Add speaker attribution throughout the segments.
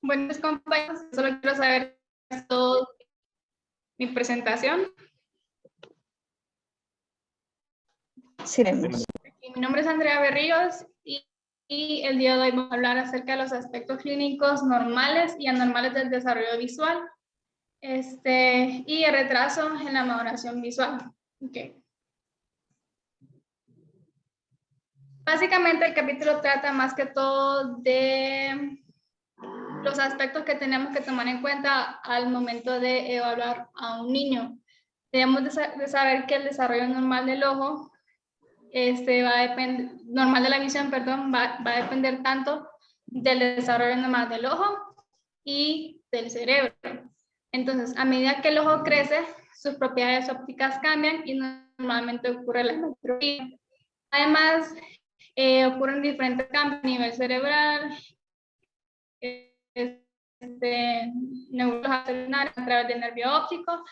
Speaker 1: Buenos compañeros, solo quiero saber todo mi presentación.
Speaker 2: Sí,
Speaker 1: Mi nombre es Andrea Berríos y el día de hoy vamos a hablar acerca de los aspectos clínicos normales y anormales del desarrollo visual y el retraso en la maduración visual. Okay. Básicamente el capítulo trata más que todo de los aspectos que tenemos que tomar en cuenta al momento de evaluar a un niño. Debemos de saber que el desarrollo normal del ojo normal de la visión, perdón, va a depender tanto del desarrollo normal del ojo y del cerebro. Entonces, a medida que el ojo crece, sus propiedades ópticas cambian y normalmente ocurre la metropía. Además, ocurren diferentes cambios a nivel cerebral, neuronas a través del nervio óptico,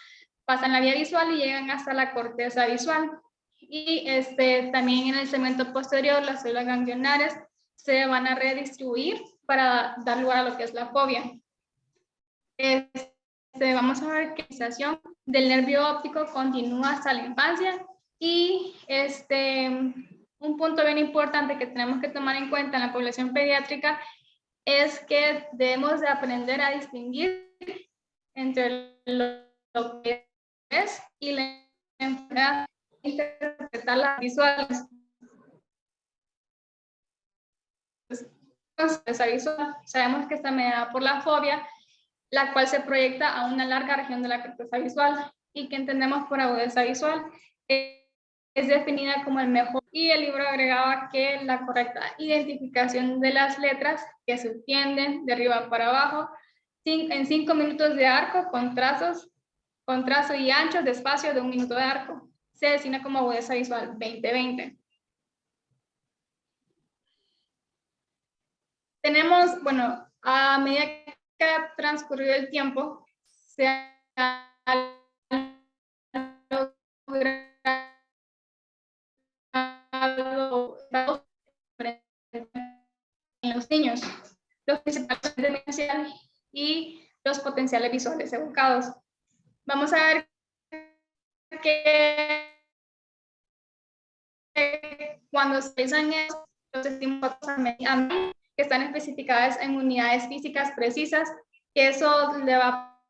Speaker 1: pasan la vía visual y llegan hasta la corteza visual. Y también en el segmento posterior, las células ganglionares se van a redistribuir para dar lugar a lo que es la fobia. Vamos a ver que la sensación del nervio óptico continúa hasta la infancia y un punto bien importante que tenemos que tomar en cuenta en la población pediátrica es que debemos de aprender a distinguir entre lo que es y la enfermedad, interpretar las visuales. Esa visual, sabemos que está mediada por la fobia, la cual se proyecta a una larga región de la corteza visual y que entendemos por agudeza visual es definida como el mejor, y el libro agregaba que la correcta identificación de las letras que se tienden de arriba para abajo en 5 minutos de arco con trazo y ancho de espacio de 1 minuto de arco se designa como agudeza visual 20/20. Tenemos, bueno, a medida que ha transcurrido el tiempo, se ha en los niños, los principales demenciales y los potenciales visuales evocados. Vamos a ver que cuando se realizan los estímulos que están especificadas en unidades físicas precisas, que eso le va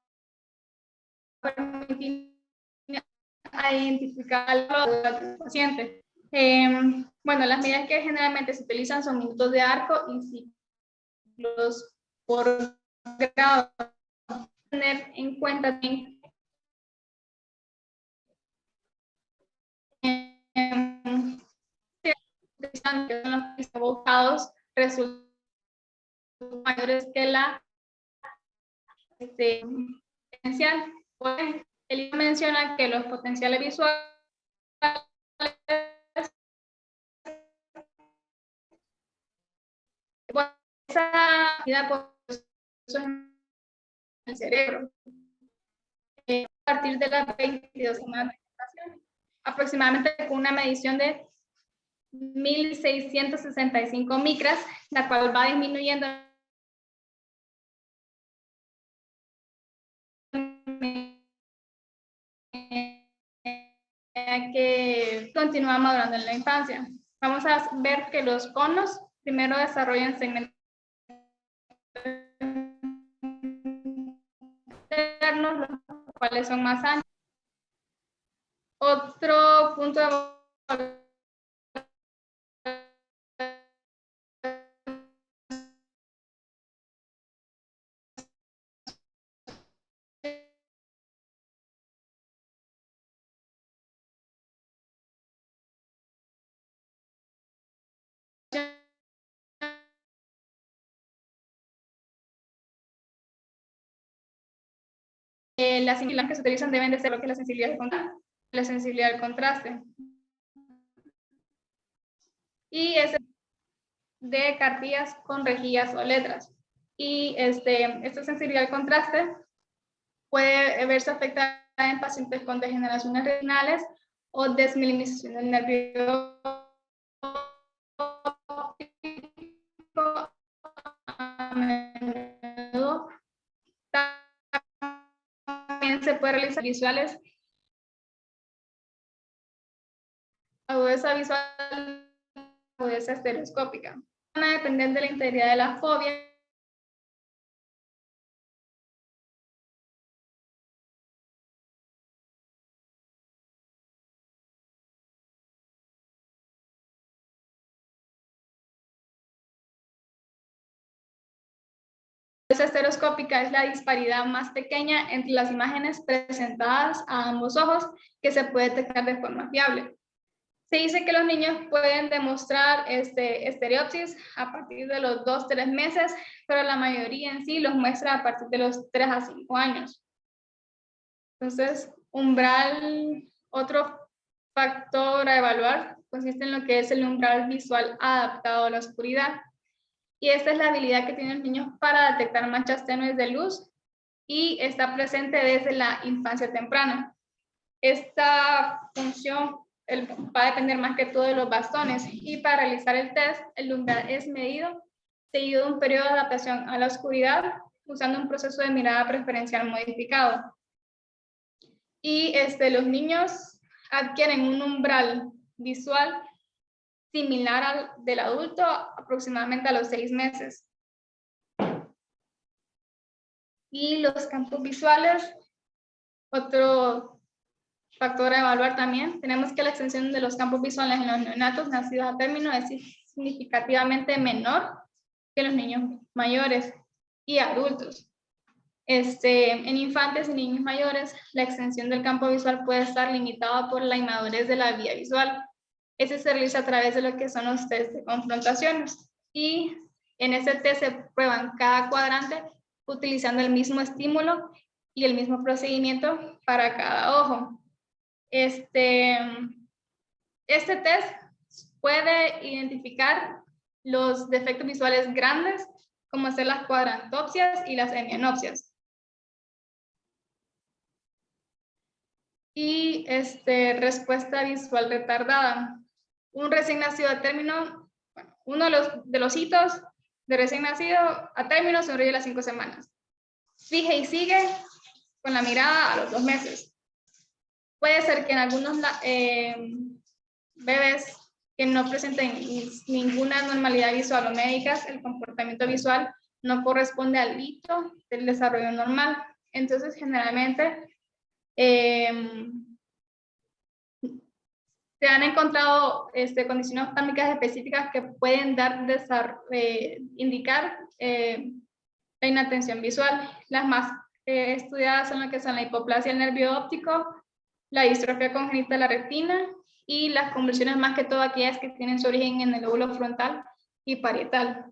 Speaker 1: a permitir identificar al paciente. Bueno, las medidas que generalmente se utilizan son minutos de arco y ciclos por grado. Tener en cuenta que son los evocados resultan mayores que la potencial. El libro menciona que los potenciales visuales esa en el cerebro a partir de las 22 semanas de gestación, aproximadamente con una medición de 1665 micras, la cual va disminuyendo que continúa madurando en la infancia. Vamos a ver que los conos primero desarrollan segmentos internos, los cuales son más anchos. Otro punto de las sensibilidades que se utilizan deben de ser lo que es la sensibilidad del contraste. Y es de cartillas con rejillas o letras. y esta sensibilidad al contraste puede verse afectada en pacientes con degeneraciones renales o desmielinización del nervio óptico. A menudo también se puede realizar visuales, agudeza visual, agudeza estereoscópica. Van a depender de la integridad de la fobia. La estereoscópica es la disparidad más pequeña entre las imágenes presentadas a ambos ojos que se puede detectar de forma fiable. Se dice que los niños pueden demostrar estereopsis a partir de los 2-3 meses, pero la mayoría en sí los muestra a partir de los 3 a 5 años. Entonces, umbral, otro factor a evaluar, consiste en lo que es el umbral visual adaptado a la oscuridad. Y esta es la habilidad que tienen los niños para detectar manchas tenues de luz y está presente desde la infancia temprana. Esta función va a depender más que todo de los bastones y para realizar el test, el umbral es medido seguido de un periodo de adaptación a la oscuridad usando un proceso de mirada preferencial modificado. Y los niños adquieren un umbral visual similar al del adulto aproximadamente a los 6 meses. Y los campos visuales, otro factor a evaluar también, tenemos que la extensión de los campos visuales en los neonatos nacidos a término es significativamente menor que los niños mayores y adultos. En infantes y niños mayores, la extensión del campo visual puede estar limitada por la inmadurez de la vía visual. Ese se realiza a través de lo que son los test de confrontaciones. Y en ese test se prueban cada cuadrante utilizando el mismo estímulo y el mismo procedimiento para cada ojo. Este test puede identificar los defectos visuales grandes, como ser las cuadrantopsias y las hemianopsias. Y respuesta visual retardada. Un recién nacido a término, bueno, uno de los hitos de recién nacido a término sonríe a las 5 semanas. Fija y sigue con la mirada a los 2 meses. Puede ser que en algunos bebés que no presenten ninguna normalidad visual o médicas, el comportamiento visual no corresponde al hito del desarrollo normal. Entonces, generalmente, se han encontrado condiciones oftálmicas específicas que pueden indicar la inatención visual. Las más estudiadas son las que son la hipoplasia del nervio óptico, la distrofia congénita de la retina y las convulsiones más que todo aquellas que tienen su origen en el lóbulo frontal y parietal.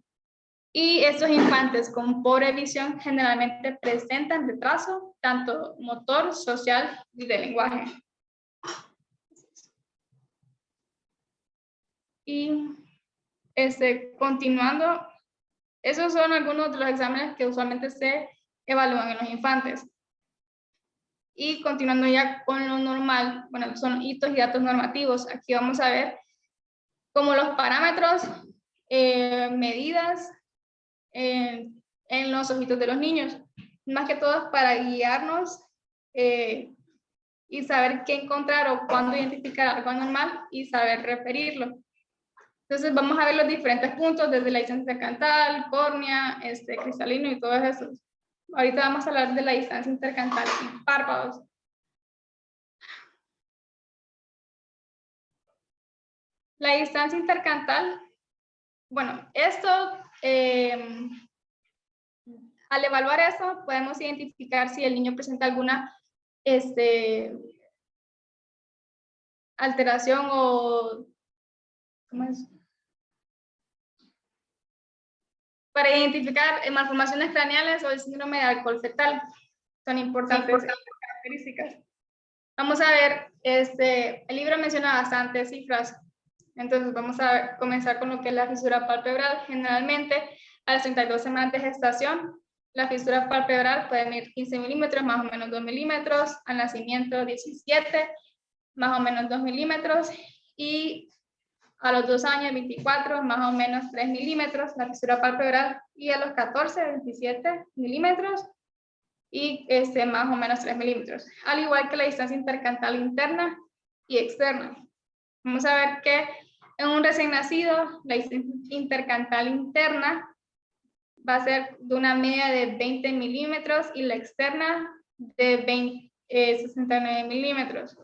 Speaker 1: Y estos infantes con pobre visión generalmente presentan retraso tanto motor, social y de lenguaje. Y continuando, esos son algunos de los exámenes que usualmente se evalúan en los infantes. Y continuando ya con lo normal, bueno, son hitos y datos normativos. Aquí vamos a ver como los parámetros, medidas en los ojitos de los niños, más que todo para guiarnos y saber qué encontrar o cuándo identificar algo anormal y saber referirlo. Entonces vamos a ver los diferentes puntos desde la distancia intercantal, córnea, cristalino y todos esos. Ahorita vamos a hablar de la distancia intercantal y párpados. La distancia intercantal, bueno, esto, al evaluar eso, podemos identificar si el niño presenta alguna alteración o, ¿cómo es? Para identificar malformaciones craneales o el síndrome de alcohol fetal. Son importantes características. Vamos a ver, el libro menciona bastantes cifras. Entonces vamos a comenzar con lo que es la fisura palpebral. Generalmente A las 32 semanas de gestación, la fisura palpebral puede medir 15 milímetros, más o menos 2 milímetros. Al nacimiento, 17, más o menos 2 milímetros. Y a los 2 años, 24, más o menos 3 milímetros, la fisura palpebral. Y a los 14, 27 milímetros. Y más o menos 3 milímetros. Al igual que la distancia intercantal interna y externa. Vamos a ver que en un recién nacido, la distancia intercantal interna va a ser de una media de 20 milímetros y la externa de 69 milímetros.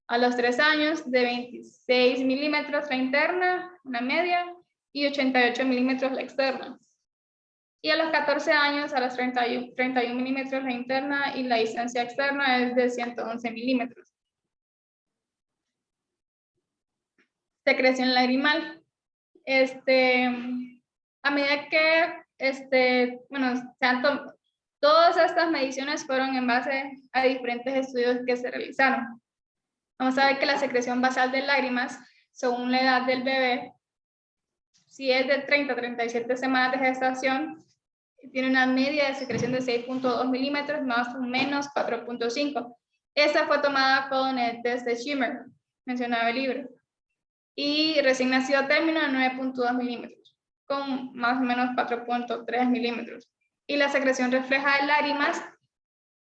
Speaker 1: A los 3 años, de 26 milímetros la interna, una media, y 88 milímetros la externa. Y a los 14 años, a los 31 milímetros la interna y la distancia externa es de 111 milímetros. Secreción lagrimal. A medida que, todas estas mediciones fueron en base a diferentes estudios que se realizaron. Vamos a ver que la secreción basal de lágrimas, según la edad del bebé, si es de 30 a 37 semanas de gestación, tiene una media de secreción de 6.2 milímetros más o menos 4.5. Esta fue tomada con el test de Schimmer, mencionado el libro. Y recién nacido a término de 9.2 milímetros, con más o menos 4.3 milímetros. Y la secreción refleja de lágrimas,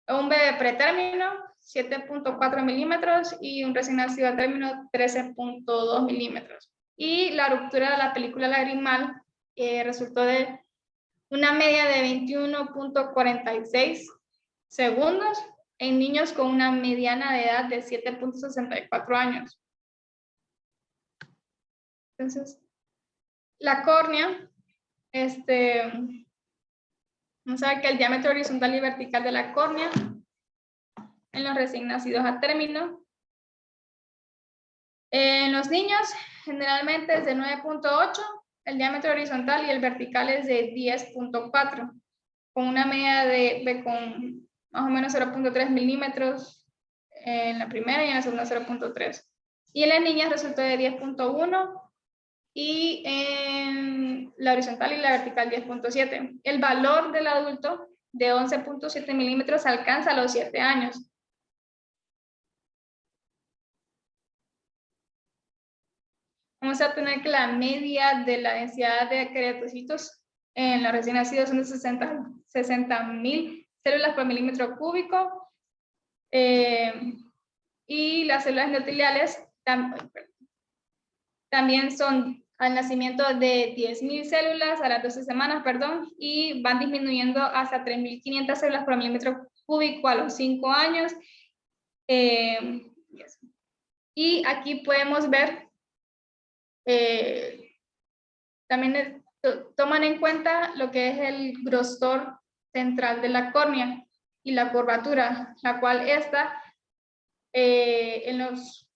Speaker 1: un bebé pretérmino, 7.4 milímetros, y un recién nacido a término, 13.2 milímetros. Y la ruptura de la película lagrimal resultó de una media de 21.46 segundos en niños con una mediana de edad de 7.64 años. Entonces, la córnea, vamos a ver que el diámetro horizontal y vertical de la córnea en los recién nacidos a término. En los niños, generalmente es de 9.8, el diámetro horizontal, y el vertical es de 10.4, con una media con más o menos 0.3 milímetros en la primera y en la segunda 0.3. Y en las niñas resultó de 10.1 y en la horizontal y la vertical 10.7. El valor del adulto de 11.7 milímetros alcanza los 7 años. Vamos a tener que la media de la densidad de queratocitos en los recién nacidos son de 60.000 células por milímetro cúbico. Y las células endoteliales también son al nacimiento de 10.000 células a las 12 semanas, y van disminuyendo hasta 3.500 células por milímetro cúbico a los 5 años. Y aquí podemos ver, también toman en cuenta lo que es el grosor central de la córnea y la curvatura, la cual en los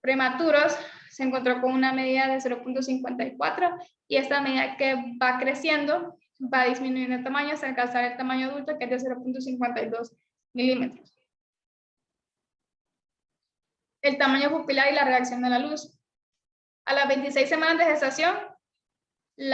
Speaker 1: prematuros se encontró con una medida de 0.54 y esta medida que va creciendo va disminuyendo el tamaño hasta alcanzar el tamaño adulto, que es de 0.52 milímetros. El tamaño pupilar y la reacción de la luz. A las 26 semanas de gestación, el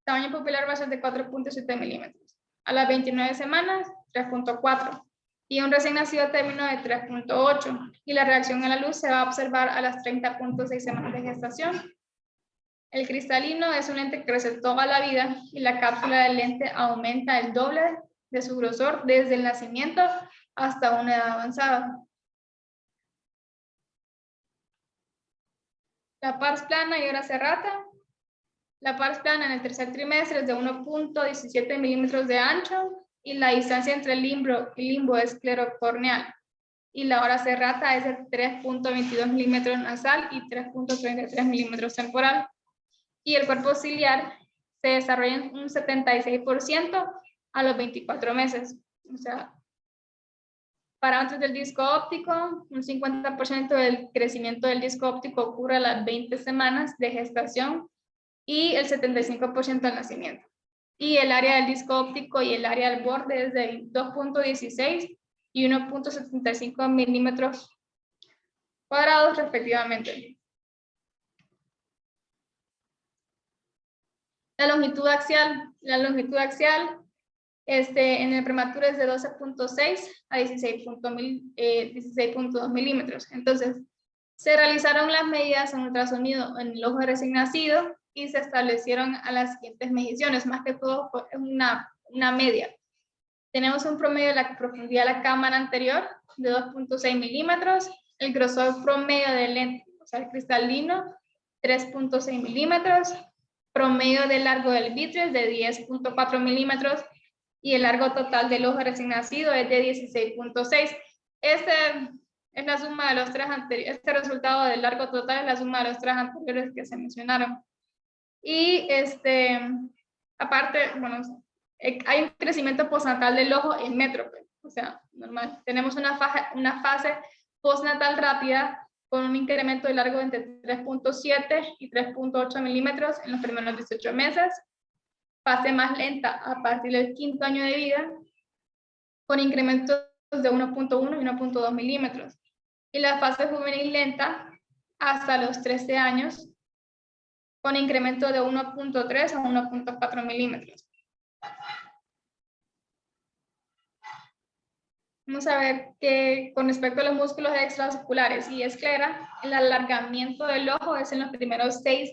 Speaker 1: tamaño pupilar va a ser de 4.7 milímetros. A las 29 semanas, 3.4. Y un recién nacido a término de 3.8. Y la reacción a la luz se va a observar a las 30.6 semanas de gestación. El cristalino es un lente que crece toda la vida y la cápsula del lente aumenta el doble de su grosor desde el nacimiento hasta una edad avanzada. La pars plana y hora serrata. La pars plana en el tercer trimestre es de 1.17 milímetros de ancho y la distancia entre el limbo esclerocorneal. Y la hora serrata es de 3.22 milímetros nasal y 3.33 milímetros temporal. Y el cuerpo ciliar se desarrolla en un 76% a los 24 meses. O sea, parámetros del disco óptico, un 50% del crecimiento del disco óptico ocurre a las 20 semanas de gestación y el 75% al nacimiento. Y el área del disco óptico y el área del borde es de 2.16 y 1.75 milímetros cuadrados respectivamente. La longitud axial en el prematuro es de 12.6 a 16.2 milímetros. Entonces, se realizaron las medidas en ultrasonido en el ojo de recién nacido y se establecieron a las siguientes mediciones, más que todo es una media. Tenemos un promedio de la profundidad de la cámara anterior de 2.6 milímetros, el grosor promedio del lente, o sea, el cristalino, 3.6 milímetros, promedio de largo del vítreo de 10.4 milímetros y el largo total del ojo recién nacido es de 16.6. Este es la suma de los tres anteriores, este resultado del largo total es la suma de los tres anteriores que se mencionaron. Y aparte, bueno, hay un crecimiento postnatal del ojo en métrope, o sea, normal. Tenemos una fase postnatal rápida con un incremento de largo entre 3.7 y 3.8 milímetros en los primeros 18 meses. Fase más lenta a partir del 5º año de vida, con incrementos de 1.1 y 1.2 milímetros. Y la fase juvenil lenta hasta los 13 años, con incremento de 1.3 a 1.4 milímetros. Vamos a ver que con respecto a los músculos extraoculares y esclera, el alargamiento del ojo es en los primeros 6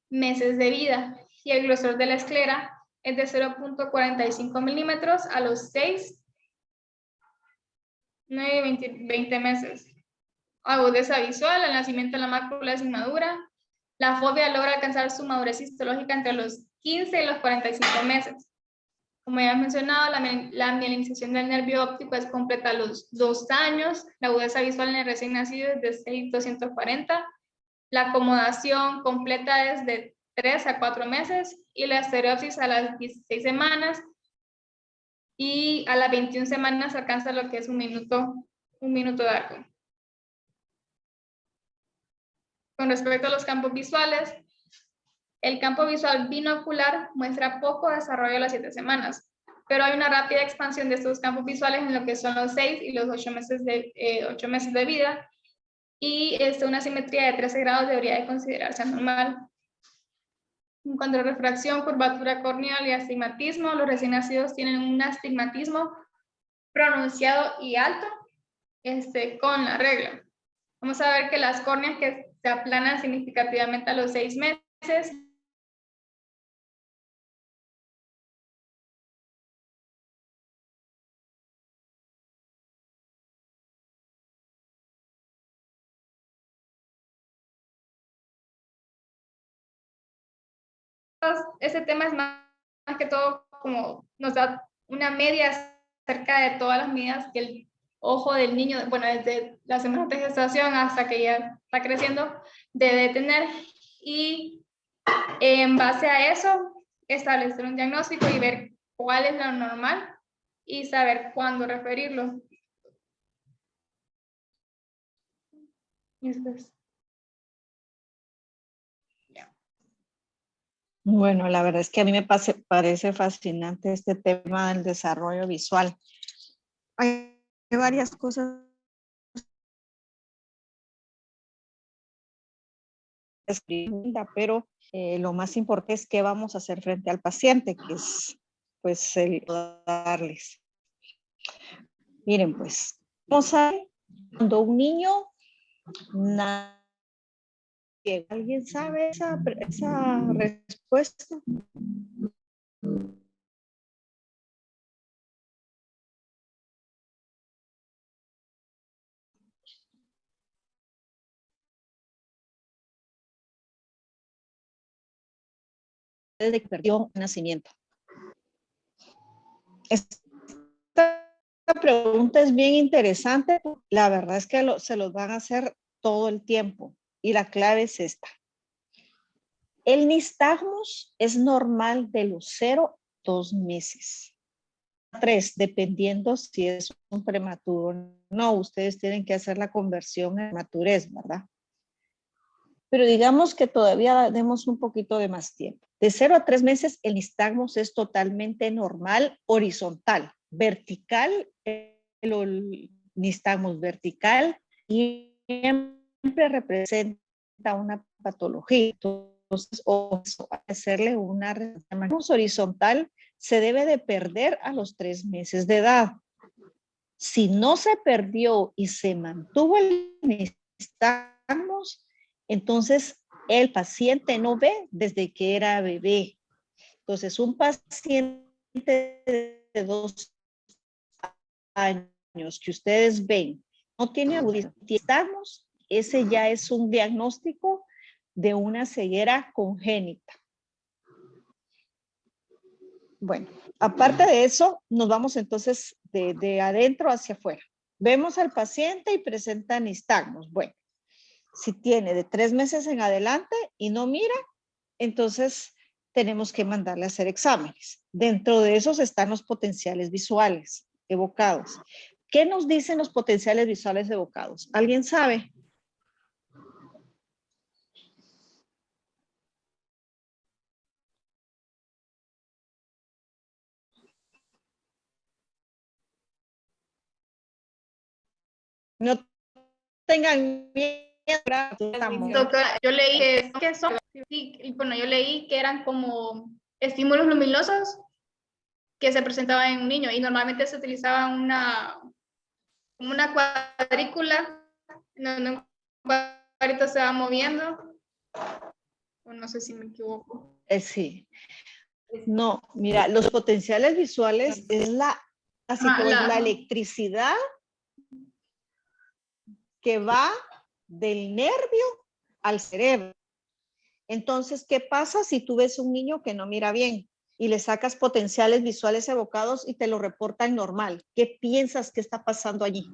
Speaker 1: meses de vida y el grosor de la esclera es de 0.45 milímetros a los 6, 9, 20 meses. Agudeza visual, el nacimiento de la mácula es inmadura. La fobia logra alcanzar su madurez histológica entre los 15 y los 45 meses. Como ya he mencionado, la mielinización del nervio óptico es completa a los 2 años. La agudeza visual en el recién nacido es de 6.240. La acomodación completa es de 3 a 4 meses y la estereopsis a las 16 semanas. Y a las 21 semanas alcanza lo que es un minuto de arco. Con respecto a los campos visuales, el campo visual binocular muestra poco desarrollo a las 7 semanas, pero hay una rápida expansión de estos campos visuales en lo que son los 6 y los 8 meses de vida, y una simetría de 13 grados debería de considerarse anormal. En cuanto a refracción, curvatura corneal y astigmatismo, los recién nacidos tienen un astigmatismo pronunciado y alto con la regla. Vamos a ver que las córneas que se aplanan significativamente a los 6 meses. Este tema es más que todo como nos da una media acerca de todas las medidas que el ojo del niño, bueno, desde la semana de gestación hasta que ya está creciendo, debe tener, y en base a eso establecer un diagnóstico y ver cuál es lo normal y saber cuándo referirlo.
Speaker 2: Bueno, la verdad es que a mí me parece fascinante este tema del desarrollo visual. Hay varias cosas pero lo más importante es qué vamos a hacer frente al paciente, que es pues el darles. Miren, pues, vamos a ver, cuando un niño nace, ¿alguien sabe esa respuesta? Desde que perdió el nacimiento. Esta pregunta es bien interesante. La verdad es que se los van a hacer todo el tiempo y la clave es esta. El nistagmus es normal de los 0 a 2 meses. 3, dependiendo si es un prematuro o no. Ustedes tienen que hacer la conversión en madurez, ¿verdad? Pero digamos que todavía demos un poquito de más tiempo. De 0 a 3 meses, el nistagmus es totalmente normal, horizontal. Vertical, el nistagmus vertical siempre representa una patología. Entonces, o hacerle una resonancia horizontal se debe de perder a los 3 meses de edad. Si no se perdió y se mantuvo el nistagmus, entonces el paciente no ve desde que era bebé. Entonces, un paciente de 2 años que ustedes ven no tiene agudismo, ese ya es un diagnóstico de una ceguera congénita. Bueno, aparte de eso, nos vamos entonces de adentro hacia afuera. Vemos al paciente y presenta nistagmus. Bueno, si tiene de 3 meses en adelante y no mira, entonces tenemos que mandarle a hacer exámenes. Dentro de esos están los potenciales visuales evocados. ¿Qué nos dicen los potenciales visuales evocados? ¿Alguien sabe? No tengan miedo.
Speaker 1: Doctora, yo leí que son, sí, bueno, yo leí que eran como estímulos luminosos que se presentaban en un niño y normalmente se utilizaba una cuadrícula donde un cuadrito se va moviendo. O no sé si me equivoco.
Speaker 2: Sí. No, mira, los potenciales visuales es así como la electricidad que va del nervio al cerebro. Entonces, ¿qué pasa si tú ves un niño que no mira bien y le sacas potenciales visuales evocados y te lo reportan normal? ¿Qué piensas que está pasando allí?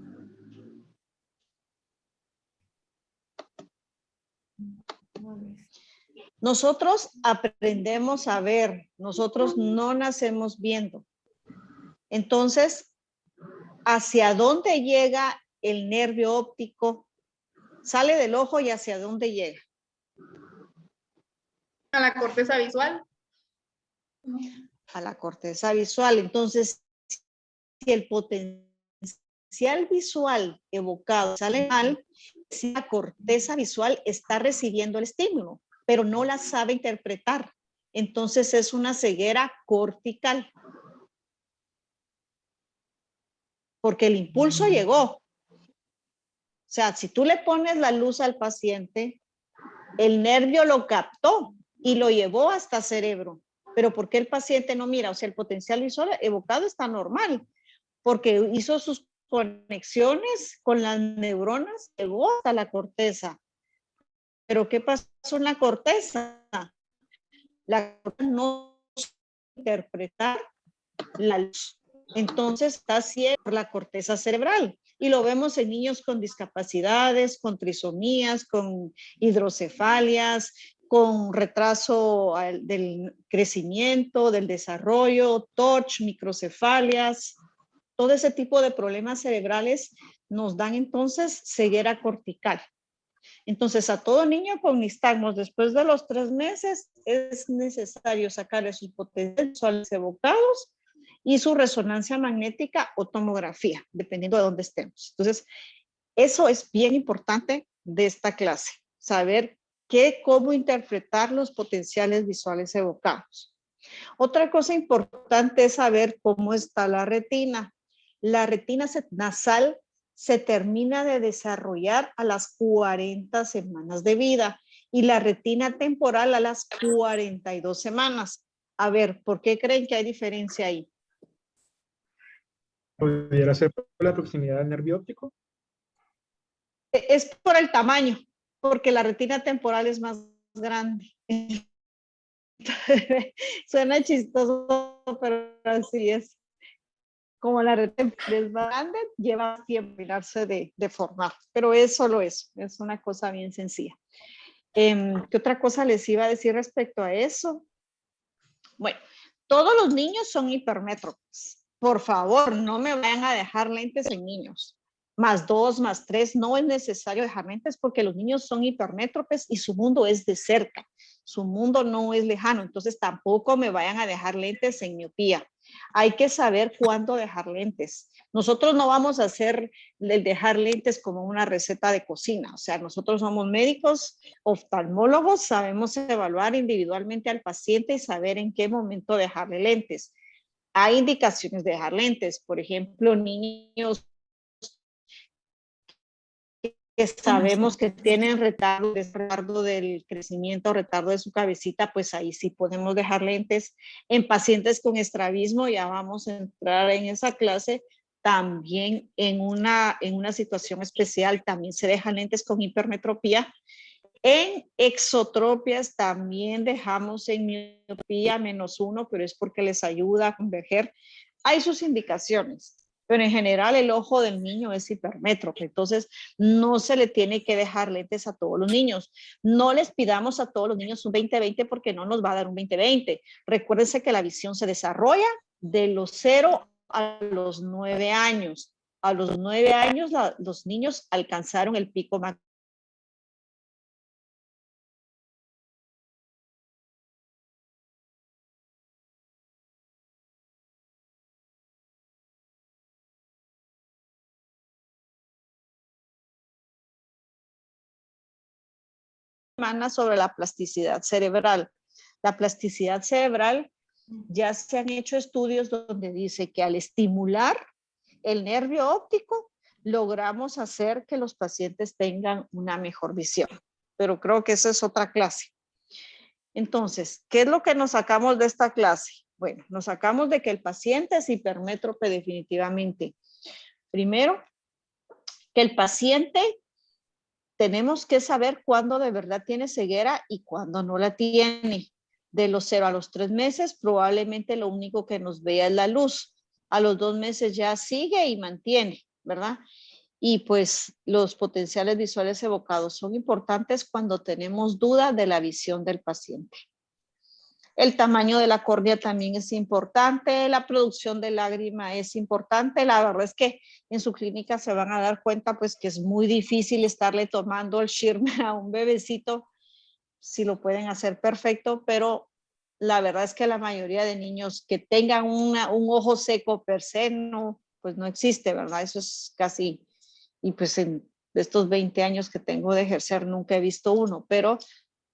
Speaker 2: Nosotros aprendemos a ver, nosotros no nacemos viendo. Entonces, ¿hacia dónde llega el nervio óptico? Sale del ojo y ¿hacia dónde llega?
Speaker 1: A la corteza visual.
Speaker 2: A la corteza visual. Entonces, si el potencial visual evocado sale mal, si la corteza visual está recibiendo el estímulo, pero no la sabe interpretar. Entonces es una ceguera cortical. Porque el impulso llegó. O sea, si tú le pones la luz al paciente, el nervio lo captó y lo llevó hasta el cerebro. Pero ¿por qué el paciente no mira? O sea, el potencial visual evocado está normal, porque hizo sus conexiones con las neuronas, llegó hasta la corteza. Pero ¿qué pasó en la corteza? La corteza no sabe interpretar la luz. Entonces está ciega por la corteza cerebral. Y lo vemos en niños con discapacidades, con trisomías, con hidrocefalias, con retraso del crecimiento, del desarrollo, TORCH, microcefalias. Todo ese tipo de problemas cerebrales nos dan entonces ceguera cortical. Entonces, a todo niño con nistagmus después de los 3 meses es necesario sacarle sus potenciales visuales evocados y su resonancia magnética o tomografía, dependiendo de dónde estemos. Entonces, eso es bien importante de esta clase, saber cómo interpretar los potenciales visuales evocados. Otra cosa importante es saber cómo está la retina. La retina nasal se termina de desarrollar a las 40 semanas de vida y la retina temporal a las 42 semanas. A ver, ¿por qué creen que hay diferencia ahí?
Speaker 3: ¿Pudiera ser por la proximidad del nervio óptico?
Speaker 2: Es por el tamaño, porque la retina temporal es más grande. Suena chistoso, pero así es. Como la retina es más grande, lleva tiempo terminarse de formar, pero es solo eso, es una cosa bien sencilla. ¿Qué otra cosa les iba a decir respecto a eso? Bueno, todos los niños son hipermétropes. Por favor, no me vayan a dejar lentes en niños. +2, +3, no es necesario dejar lentes porque los niños son hipermétropes y su mundo es de cerca. Su mundo no es lejano, entonces tampoco me vayan a dejar lentes en miopía. Hay que saber cuándo dejar lentes. Nosotros no vamos a hacer el dejar lentes como una receta de cocina. O sea, nosotros somos médicos, oftalmólogos, sabemos evaluar individualmente al paciente y saber en qué momento dejarle lentes. Hay indicaciones de dejar lentes. Por ejemplo, niños que sabemos que tienen retardo del crecimiento, retardo de su cabecita, pues ahí sí podemos dejar lentes. En pacientes con estrabismo ya vamos a entrar en esa clase. También en una situación especial también se dejan lentes con hipermetropía. En exotropias también dejamos en miopía -1, pero es porque les ayuda a converger. Hay sus indicaciones, pero en general el ojo del niño es hipermétrope, entonces no se le tiene que dejar lentes a todos los niños. No les pidamos a todos los niños un 20/20 porque no nos va a dar un 20/20. Recuérdense que la visión se desarrolla de los 0 a los 9 años. A los 9 años los niños alcanzaron el pico máximo sobre la plasticidad cerebral. La plasticidad cerebral, ya se han hecho estudios donde dice que al estimular el nervio óptico, logramos hacer que los pacientes tengan una mejor visión. Pero creo que esa es otra clase. Entonces, ¿qué es lo que nos sacamos de esta clase? Bueno, nos sacamos de que el paciente es hipermétrope definitivamente. Primero, que el paciente tenemos que saber cuándo de verdad tiene ceguera y cuándo no la tiene. De los 0 a los 3 meses, probablemente lo único que nos vea es la luz. A los 2 meses ya sigue y mantiene, ¿verdad? Y pues los potenciales visuales evocados son importantes cuando tenemos duda de la visión del paciente. El tamaño de la córnea también es importante, la producción de lágrima es importante. La verdad es que en su clínica se van a dar cuenta pues que es muy difícil estarle tomando el Schirmer a un bebecito, si lo pueden hacer perfecto, pero la verdad es que la mayoría de niños que tengan un ojo seco per se, no, pues no existe, ¿verdad? Eso es casi, y pues en estos 20 años que tengo de ejercer nunca he visto uno, pero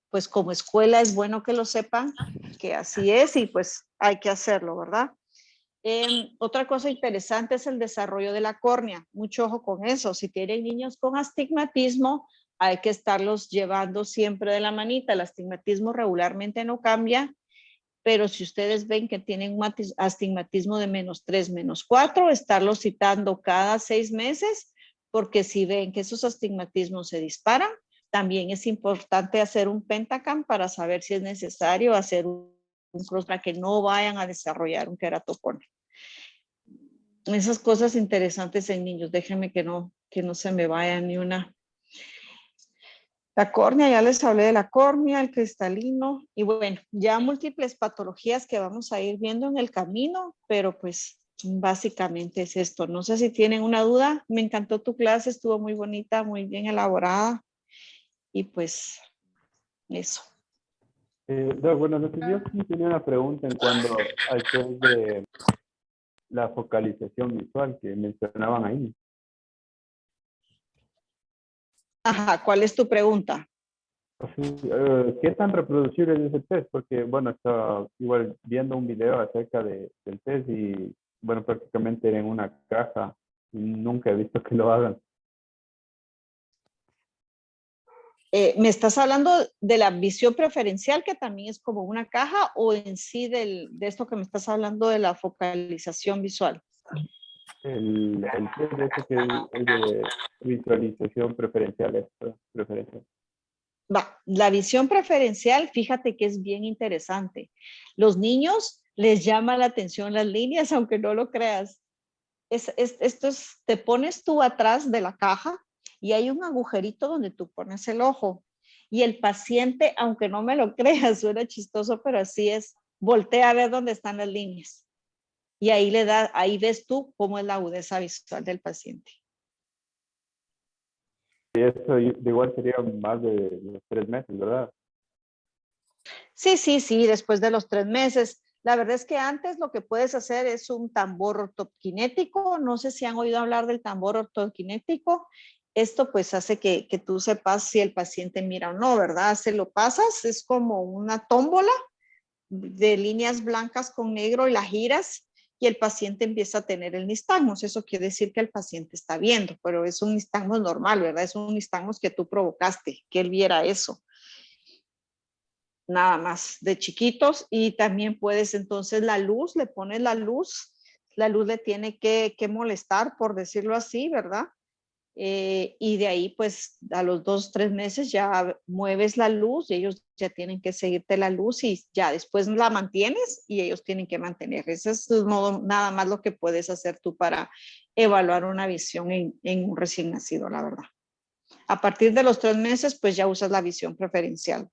Speaker 2: pues como escuela es bueno que lo sepan, que así es y pues hay que hacerlo, ¿verdad? Otra cosa interesante es el desarrollo de la córnea. Mucho ojo con eso. Si tienen niños con astigmatismo, hay que estarlos llevando siempre de la manita. El astigmatismo regularmente no cambia, pero si ustedes ven que tienen un astigmatismo de -3, -4, estarlos citando cada 6 meses, porque si ven que esos astigmatismos se disparan, también es importante hacer un pentacam para saber si es necesario hacer un cross para que no vayan a desarrollar un queratoconio. Esas cosas interesantes en niños, déjenme que no se me vaya ni una. La córnea, ya les hablé de la córnea, el cristalino y bueno, ya múltiples patologías que vamos a ir viendo en el camino, pero pues básicamente es esto. No sé si tienen una duda. Me encantó tu clase, estuvo muy bonita, muy bien elaborada y pues eso.
Speaker 4: Bueno, yo sí tenía una pregunta en cuanto al test de la focalización visual que mencionaban ahí.
Speaker 2: Ajá, ¿cuál es tu pregunta?
Speaker 4: ¿Qué tan reproducible es ese test? Porque, bueno, estaba igual viendo un video acerca del test y, bueno, prácticamente era en una caja y nunca he visto que lo hagan.
Speaker 2: ¿Me estás hablando de la visión preferencial, que también es como una caja, o en sí de esto que me estás hablando de la focalización visual?
Speaker 4: El test de ese que es de visualización preferencial.
Speaker 2: La visión preferencial, fíjate que es bien interesante. Los niños les llama la atención las líneas, aunque no lo creas. Te pones tú atrás de la caja y hay un agujerito donde tú pones el ojo. Y el paciente, aunque no me lo creas, suena chistoso, pero así es, voltea a ver dónde están las líneas. Y ahí ves tú cómo es la agudeza visual del paciente.
Speaker 4: Y eso de igual sería más de los 3 meses, ¿verdad?
Speaker 2: Sí, después de los 3 meses. La verdad es que antes lo que puedes hacer es un tambor ortokinético. No sé si han oído hablar del tambor ortokinético. Esto pues hace que tú sepas si el paciente mira o no, ¿verdad? Se lo pasas, es como una tómbola de líneas blancas con negro y la giras y el paciente empieza a tener el nistagmus. Eso quiere decir que el paciente está viendo, pero es un nistagmus normal, ¿verdad? Es un nistagmus que tú provocaste, que él viera eso. Nada más, de chiquitos. Y también puedes entonces la luz, le pones la luz le tiene que molestar, por decirlo así, ¿verdad? Y de ahí pues a los 2-3 meses ya mueves la luz y ellos ya tienen que seguirte la luz y ya después la mantienes y ellos tienen que mantener. Eso es nada más lo que puedes hacer tú para evaluar una visión en un recién nacido, la verdad. A partir de los 3 meses pues ya usas la visión preferencial.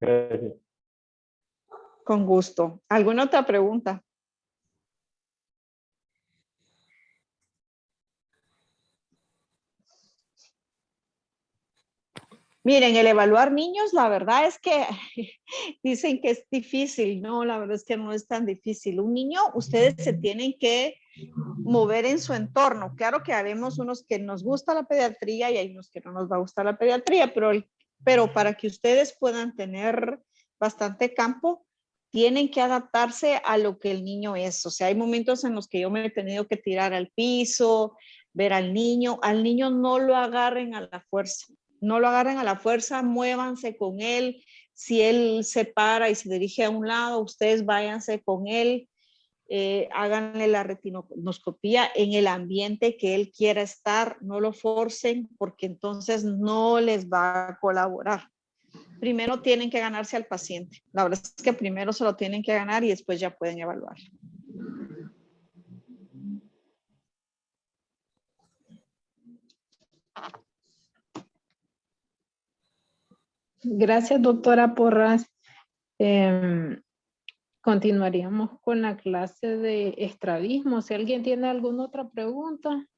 Speaker 4: Gracias.
Speaker 2: Con gusto. ¿Alguna otra pregunta? Miren, el evaluar niños, la verdad es que dicen que es difícil. No, la verdad es que no es tan difícil. Un niño, ustedes se tienen que mover en su entorno. Claro que habemos unos que nos gusta la pediatría y hay unos que no nos va a gustar la pediatría, pero para que ustedes puedan tener bastante campo, tienen que adaptarse a lo que el niño es. O sea, hay momentos en los que yo me he tenido que tirar al piso, ver al niño no lo agarren a la fuerza. No lo agarren a la fuerza, muévanse con él. Si él se para y se dirige a un lado, ustedes váyanse con él. Háganle la retinoscopía en el ambiente que él quiera estar, no lo forcen porque entonces no les va a colaborar. Primero tienen que ganarse al paciente. La verdad es que primero se lo tienen que ganar y después ya pueden evaluar.
Speaker 5: Gracias, doctora Porras. Continuaríamos con la clase de estrabismo. Si alguien tiene alguna otra pregunta.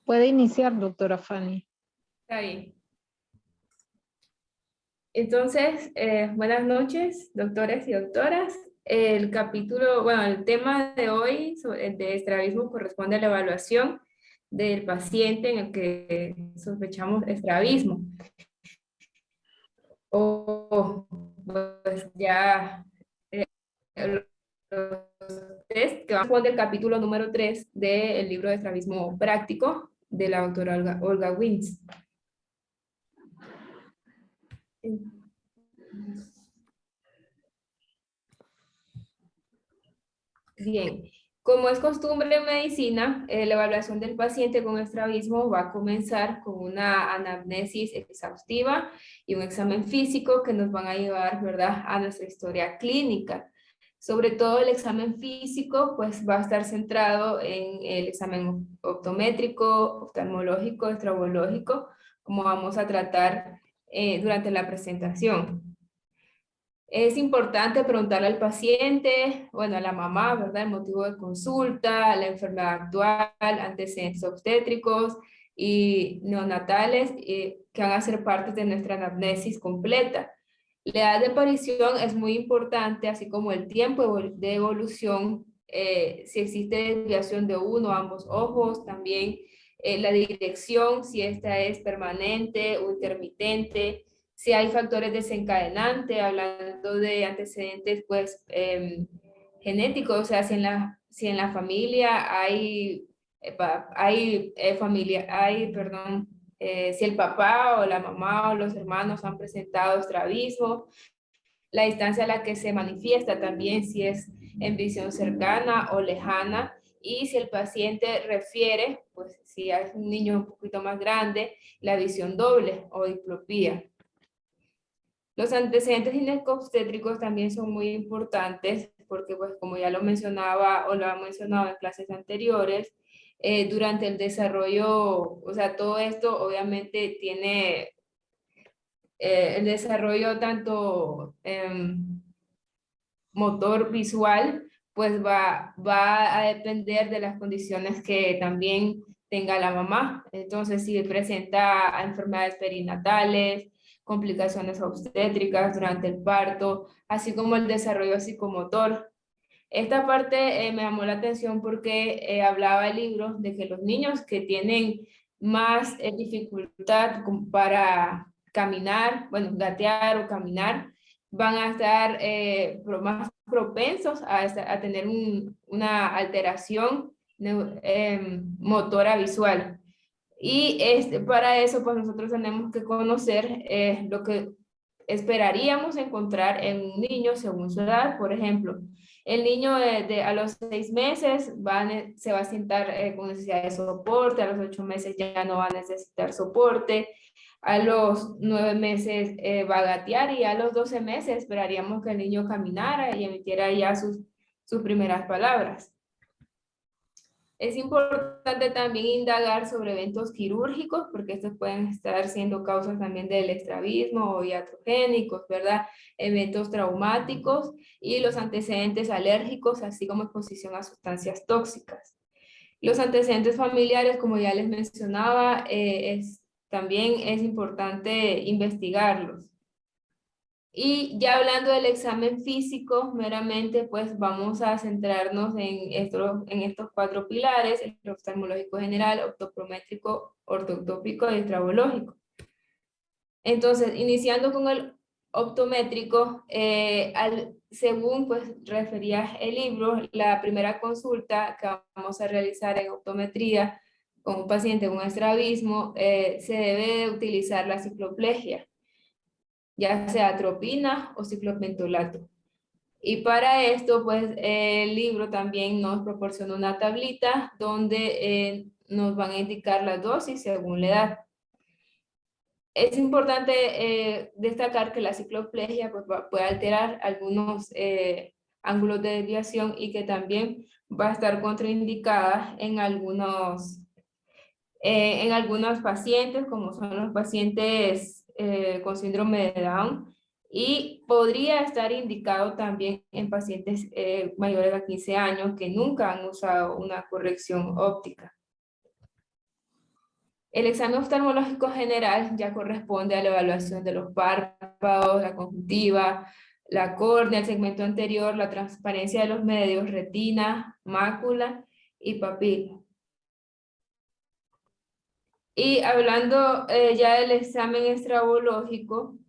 Speaker 5: Puede iniciar, doctora Fanny.
Speaker 6: Está bien. Entonces, buenas noches, doctores y doctoras. El capítulo, bueno, el tema de hoy de estrabismo corresponde a la evaluación del paciente en el que sospechamos estrabismo. Pues ya los test que van del capítulo número 3 del libro de estrabismo práctico de la doctora Olga Wins. Bien, como es costumbre en medicina, la evaluación del paciente con estrabismo va a comenzar con una anamnesis exhaustiva y un examen físico que nos van a llevar, ¿verdad?, a nuestra historia clínica. Sobre todo el examen físico, pues va a estar centrado en el examen optométrico, oftalmológico, estrabológico, como vamos a tratar durante la presentación. Es importante preguntarle al paciente, bueno, a la mamá, ¿verdad? El motivo de consulta, la enfermedad actual, antecedentes obstétricos y neonatales que van a ser parte de nuestra anamnesis completa. La edad de aparición es muy importante, así como el tiempo de evolución, si existe desviación de uno o ambos ojos, también la dirección, si esta es permanente o intermitente, si hay factores desencadenantes, hablando de antecedentes pues genéticos, o sea, si en la familia hay si el papá o la mamá o los hermanos han presentado estrabismo, la distancia a la que se manifiesta también, si es en visión cercana o lejana, y si el paciente refiere, pues si es un niño un poquito más grande, la visión doble o diplopía. Los antecedentes ginecobstétricos también son muy importantes porque, pues, como ya lo mencionaba o lo ha mencionado en clases anteriores, durante el desarrollo, o sea, todo esto obviamente tiene el desarrollo tanto motor visual, pues va a depender de las condiciones que también tenga la mamá. Entonces, si presenta enfermedades perinatales, complicaciones obstétricas durante el parto, así como el desarrollo psicomotor. Esta parte me llamó la atención porque hablaba el libro de que los niños que tienen más dificultad para caminar, bueno, gatear o caminar, van a estar más propensos a tener una alteración motora visual. Y para eso, pues nosotros tenemos que conocer lo que esperaríamos encontrar en un niño según su edad. Por ejemplo, el niño a los 6 meses se va a sentar con necesidad de soporte, a los 8 meses ya no va a necesitar soporte, a los 9 meses va a gatear y a los 12 meses esperaríamos que el niño caminara y emitiera ya sus primeras palabras. Es importante también indagar sobre eventos quirúrgicos, porque estos pueden estar siendo causas también del estrabismo o iatrogénicos, ¿verdad? Eventos traumáticos y los antecedentes alérgicos, así como exposición a sustancias tóxicas. Los antecedentes familiares, como ya les mencionaba, también es importante investigarlos. Y ya hablando del examen físico, meramente, pues vamos a centrarnos en estos 4 pilares: el oftalmológico general, optoprométrico, ortoctópico y estrabológico. Entonces, iniciando con el optométrico, según pues refería el libro, la primera consulta que vamos a realizar en optometría con un paciente con estrabismo, se debe de utilizar la cicloplegia, ya sea atropina o ciclopentorato. Y para esto, pues, el libro también nos proporciona una tablita donde nos van a indicar las dosis según la edad. Es importante destacar que la cicloplegia pues, puede alterar algunos ángulos de desviación y que también va a estar contraindicada en algunos pacientes, como son los pacientes con síndrome de Down, y podría estar indicado también en pacientes mayores de 15 años que nunca han usado una corrección óptica. El examen oftalmológico general ya corresponde a la evaluación de los párpados, la conjuntiva, la córnea, el segmento anterior, la transparencia de los medios, retina, mácula y papila. Y hablando ya del examen estrabológico,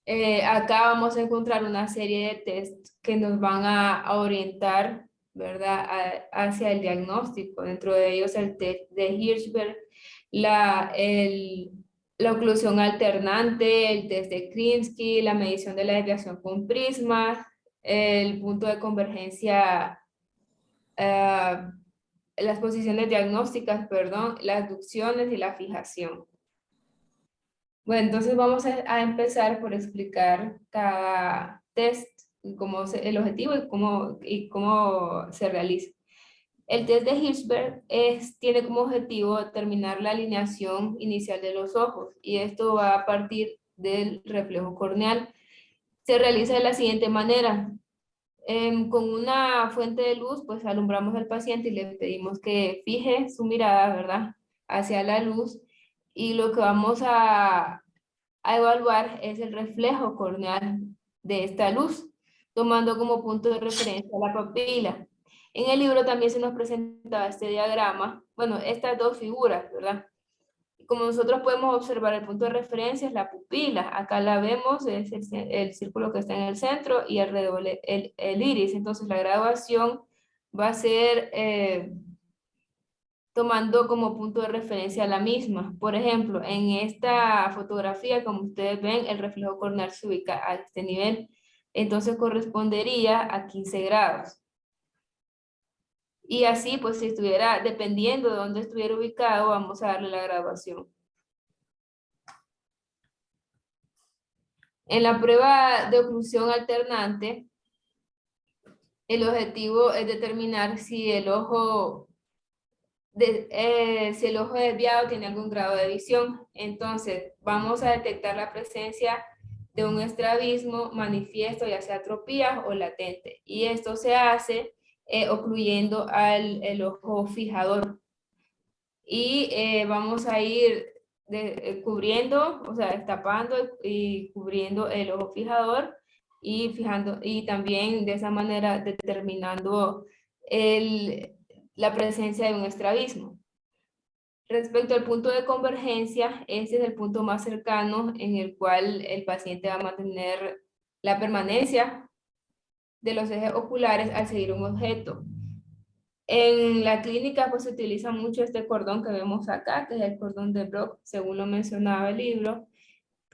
Speaker 6: acá vamos a encontrar una serie de tests que nos van a orientar, ¿verdad?, hacia el diagnóstico. Dentro de ellos el test de Hirschberg, la oclusión alternante, el test de Krinsky, la medición de la desviación con prismas, el punto de convergencia, las posiciones diagnósticas, perdón, las aducciones y la fijación. Bueno, entonces vamos a empezar por explicar cada test, el objetivo y cómo se realiza. El test de Hirschberg tiene como objetivo determinar la alineación inicial de los ojos, y esto va a partir del reflejo corneal. Se realiza de la siguiente manera. Con una fuente de luz, pues alumbramos al paciente y le pedimos que fije su mirada, ¿verdad?, hacia la luz, y lo que vamos a evaluar es el reflejo corneal de esta luz, tomando como punto de referencia la papila. En el libro también se nos presentaba este diagrama, bueno, estas dos figuras, ¿verdad? Como nosotros podemos observar, el punto de referencia es la pupila. Acá la vemos, es el círculo que está en el centro y alrededor el iris. Entonces la graduación va a ser tomando como punto de referencia la misma. Por ejemplo, en esta fotografía, como ustedes ven, el reflejo corneal se ubica a este nivel. Entonces correspondería a 15 grados. Y así, pues si estuviera, dependiendo de dónde estuviera ubicado, vamos a darle la graduación. En la prueba de oclusión alternante, el objetivo es determinar si el ojo desviado tiene algún grado de visión. Entonces, vamos a detectar la presencia de un estrabismo manifiesto, ya sea atropía o latente. Y esto se hace ocluyendo el ojo fijador. y vamos a ir cubriendo, o sea, destapando y cubriendo el ojo fijador y fijando, y también de esa manera determinando la presencia de un estrabismo. Respecto al punto de convergencia, este es el punto más cercano en el cual el paciente va a mantener la permanencia de los ejes oculares al seguir un objeto. En la clínica pues se utiliza mucho este cordón que vemos acá, que es el cordón de Brock, según lo mencionaba el libro,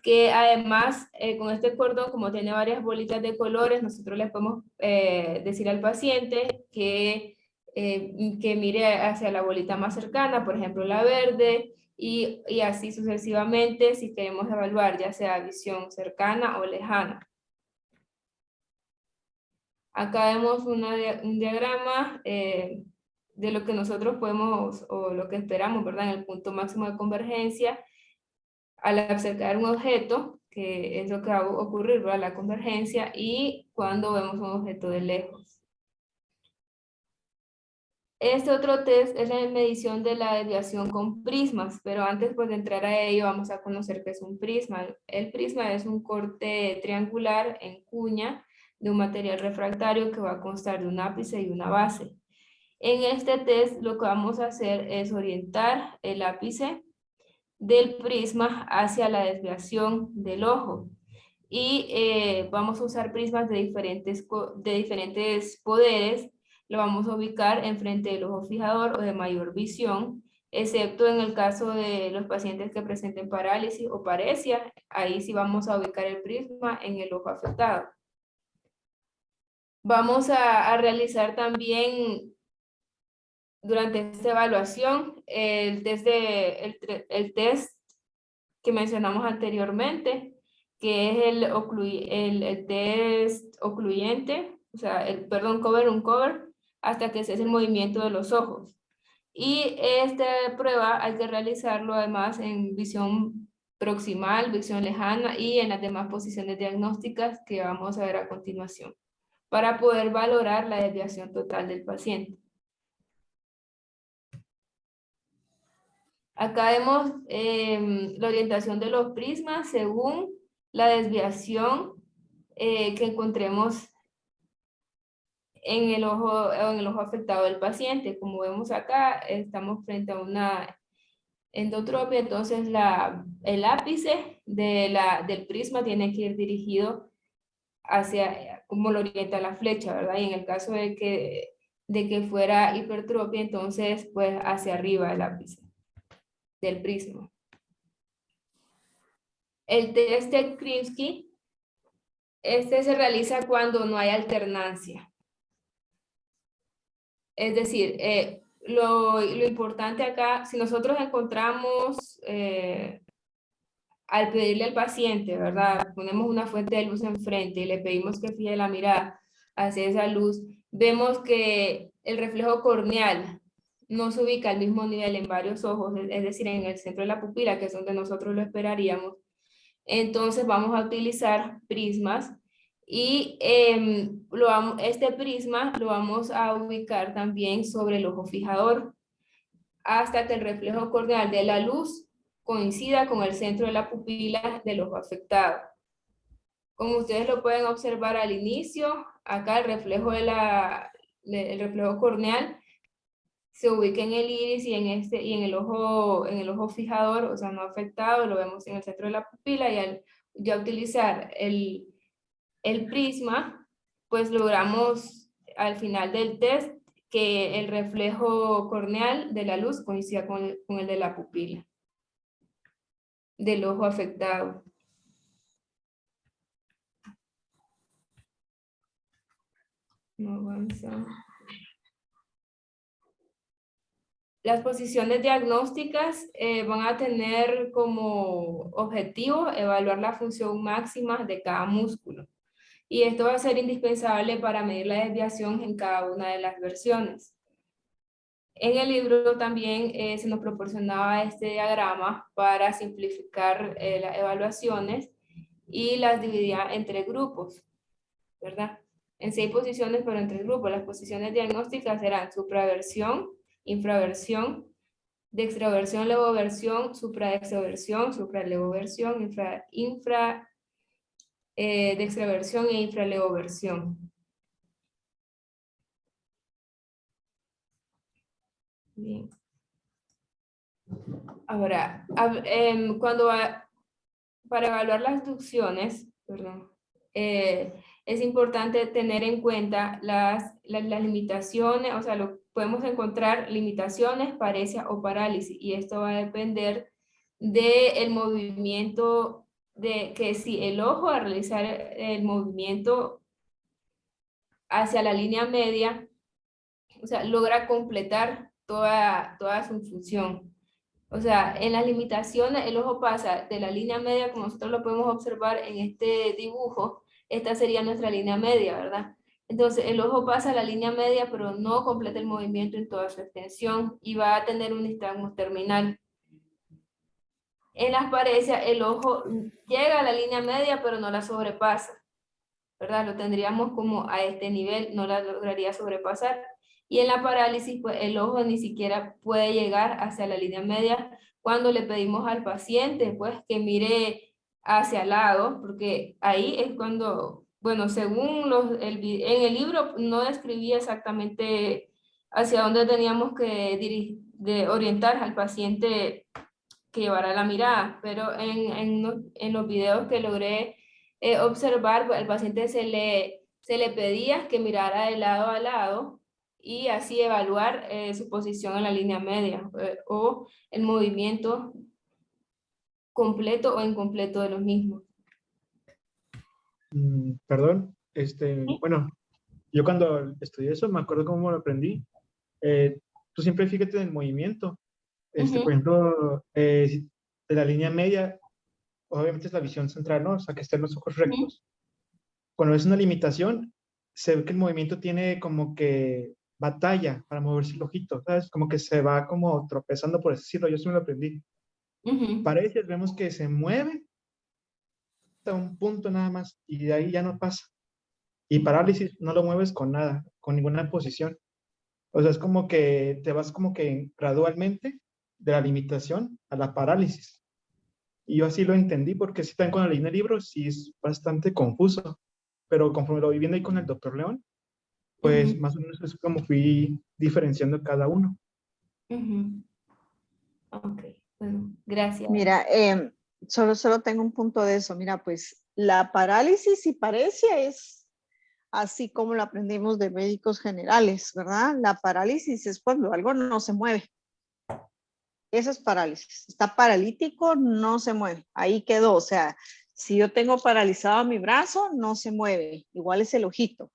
Speaker 6: que además con este cordón, como tiene varias bolitas de colores, nosotros le podemos decir al paciente que mire hacia la bolita más cercana, por ejemplo la verde, y así sucesivamente si queremos evaluar ya sea visión cercana o lejana. Acá vemos un diagrama de lo que nosotros podemos, o lo que esperamos, ¿verdad? En el punto máximo de convergencia, al acercar un objeto, que es lo que va a ocurrir, ¿verdad? La convergencia, y cuando vemos un objeto de lejos. Este otro test es la medición de la desviación con prismas, pero antes pues, de entrar a ello vamos a conocer qué es un prisma. El prisma es un corte triangular en cuña de un material refractario que va a constar de un ápice y una base. En este test lo que vamos a hacer es orientar el ápice del prisma hacia la desviación del ojo. Y vamos a usar prismas de diferentes poderes. Lo vamos a ubicar enfrente del ojo fijador o de mayor visión, excepto en el caso de los pacientes que presenten parálisis o paresia. Ahí sí vamos a ubicar el prisma en el ojo afectado. Vamos a realizar también durante esta evaluación el test que mencionamos anteriormente, que es el test ocluyente, o sea, cover un cover, hasta que cese el movimiento de los ojos. Y esta prueba hay que realizarlo además en visión proximal, visión lejana y en las demás posiciones diagnósticas que vamos a ver a continuación, para poder valorar la desviación total del paciente. Acá vemos la orientación de los prismas según la desviación que encontremos en el ojo afectado del paciente. Como vemos acá, estamos frente a una endotropia, entonces el ápice del prisma tiene que ir dirigido hacia, como lo orienta la flecha, ¿verdad? Y en el caso de que fuera hipertropia, entonces pues hacia arriba el ápice del prisma. El test de Krinsky, este se realiza cuando no hay alternancia. Es decir, lo importante acá, si nosotros encontramos, al pedirle al paciente, ¿verdad? Ponemos una fuente de luz enfrente y le pedimos que fije la mirada hacia esa luz, vemos que el reflejo corneal no se ubica al mismo nivel en varios ojos, es decir, en el centro de la pupila, que es donde nosotros lo esperaríamos. Entonces vamos a utilizar prismas y este prisma lo vamos a ubicar también sobre el ojo fijador hasta que el reflejo corneal de la luz coincida con el centro de la pupila del ojo afectado. Como ustedes lo pueden observar al inicio, acá el reflejo corneal se ubica en el iris y en el ojo fijador, o sea, no afectado, lo vemos en el centro de la pupila, y al ya utilizar el prisma, pues logramos al final del test que el reflejo corneal de la luz coincida con el de la pupila del ojo afectado. No avanza. Las posiciones diagnósticas van a tener como objetivo evaluar la función máxima de cada músculo. Y esto va a ser indispensable para medir la desviación en cada una de las versiones. En el libro también se nos proporcionaba este diagrama para simplificar las evaluaciones y las dividía entre grupos, ¿verdad? En 6 posiciones, pero entre grupos. Las posiciones diagnósticas eran supraversión, infraversión, dextroversión, levoversión, supradextroversión, supralevoversión, dextroversión e infralevoversión. Bien. Ahora, para evaluar las ducciones, perdón, es importante tener en cuenta las limitaciones, o sea, podemos encontrar limitaciones, paresia o parálisis, y esto va a depender del movimiento, de que si el ojo al realizar el movimiento hacia la línea media, o sea, logra completar toda su función. O sea, en las limitaciones el ojo pasa de la línea media, como nosotros lo podemos observar en este dibujo. Esta sería nuestra línea media, ¿verdad? Entonces el ojo pasa a la línea media, pero no completa el movimiento en toda su extensión y va a tener un nistagmus terminal. En las paresias el ojo llega a la línea media, pero no la sobrepasa, ¿verdad? Lo tendríamos como a este nivel, no la lograría sobrepasar. Y en la parálisis, pues el ojo ni siquiera puede llegar hacia la línea media cuando le pedimos al paciente, pues, que mire hacia el lado, porque ahí es cuando, bueno, según en el libro no describía exactamente hacia dónde teníamos que orientar al paciente que llevara la mirada, pero en los videos que logré observar, pues, al paciente se le pedía que mirara de lado a lado y así evaluar su posición en la línea media o el movimiento completo o incompleto de los mismos.
Speaker 3: Perdón, bueno, yo cuando estudié eso me acuerdo cómo lo aprendí. Tú siempre fíjate en el movimiento. Por ejemplo, de la línea media, obviamente es la visión central, ¿no? O sea, que estén los ojos rectos. Cuando es una limitación, se ve que el movimiento tiene como que batalla para moverse el ojito, ¿sabes? Como que se va como tropezando, por así decirlo. Yo sí me lo aprendí. Paredes vemos que se mueve hasta un punto nada más y de ahí ya no pasa. Y parálisis no lo mueves con nada, con ninguna posición. O sea, es como que te vas como que gradualmente de la limitación a la parálisis. Y yo así lo entendí porque sí, también cuando leí en el libro sí es bastante confuso. Pero conforme lo vi viendo ahí con el doctor León, pues más o menos es como fui diferenciando cada uno.
Speaker 6: Ok, bueno, gracias.
Speaker 2: Mira, solo tengo un punto de eso. Mira, pues la parálisis y paresia es así como lo aprendimos de médicos generales, ¿verdad? La parálisis es cuando algo no se mueve. Eso es parálisis. Está paralítico, no se mueve. Ahí quedó. O sea, si yo tengo paralizado mi brazo, no se mueve. Igual es el ojito.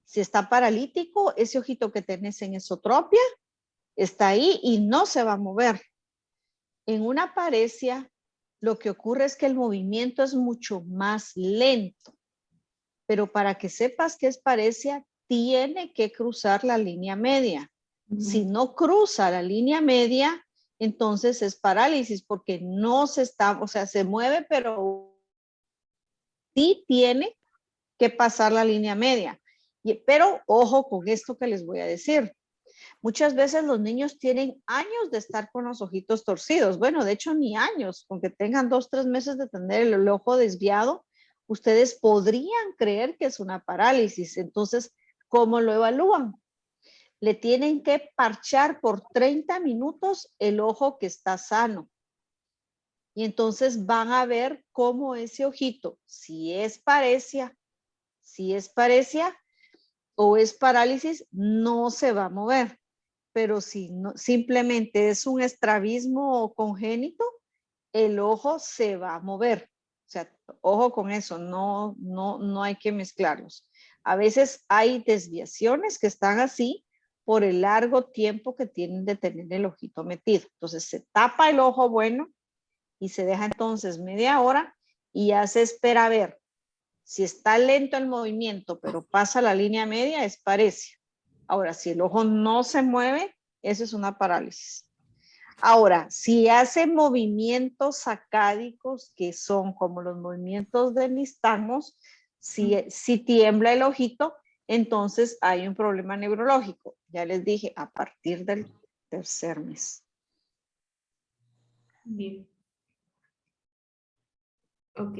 Speaker 2: Si está paralítico, ese ojito que tenés en esotropia está ahí y no se va a mover. En una paresia, lo que ocurre es que el movimiento es mucho más lento. Pero para que sepas que es paresia, tiene que cruzar la línea media. Si no cruza la línea media, entonces es parálisis porque no se está, o sea, se mueve, pero sí tiene que pasar la línea media. Pero ojo con esto que les voy a decir. Muchas veces los niños tienen años de estar con los ojitos torcidos. Bueno, de hecho ni años, con que tengan 2, 3 meses de tener el ojo desviado, ustedes podrían creer que es una parálisis. Entonces, ¿cómo lo evalúan? Le tienen que parchar por 30 minutos el ojo que está sano. Y entonces van a ver cómo ese ojito, si es paresia o es parálisis, no se va a mover. Pero si no, simplemente es un estrabismo congénito, el ojo se va a mover. O sea, ojo con eso, no hay que mezclarlos. A veces hay desviaciones que están así por el largo tiempo que tienen de tener el ojito metido. Entonces se tapa el ojo bueno y se deja entonces media hora y ya se espera a ver. Si está lento el movimiento, pero pasa la línea media, es paresia. Ahora, si el ojo no se mueve, eso es una parálisis. Ahora, si hace movimientos sacádicos, que son como los movimientos de nistagmos, si tiembla el ojito, entonces hay un problema neurológico. Ya les dije, a partir del tercer mes.
Speaker 6: Bien. Ok.